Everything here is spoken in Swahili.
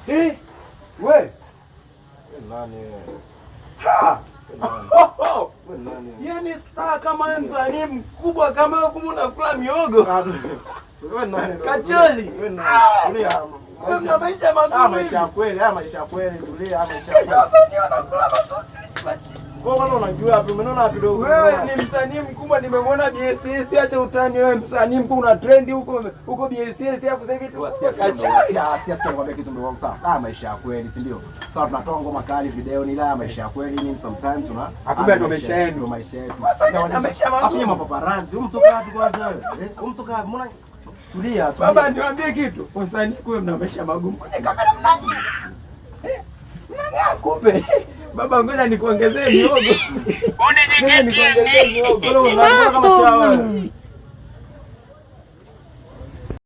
We nani? Ha! Yaani star kama msanii mkubwa kama huko unakula miogo. Wewe nani? Kacholi. Wewe nani? Tulia. Maisha magumu. Maisha ya kweli, maisha ya kweli, tulia, maisha ya kweli. Sasa ndio unakula masosi. Kwa nini unajua hapo? Umeona wapi dogo? Wewe ni msanii mkubwa, nimemwona BSS. Acha utani wewe, msanii mkubwa una trend huko BSS hapo sasa hivi tu. Sikia nikwambia kitu ndio sawa. Maisha ya kweli, si ndio? Sasa tunatoa ngoma kali, video ni la maisha ya kweli nini sometimes tuna. Akumbe ndio maisha yenu, maisha yetu. Sasa maisha magumu. Afanye mapaparazi. Umtoka wapi kwanza wewe? Umtoka wapi? Mbona tulia. Baba niwaambie kitu. Wasanii kwa mna maisha magumu. Kwenye kamera mnani. Mnani kumbe. Baba ngoja nikuongezee miogo. Unanyenyekea Kama sawa.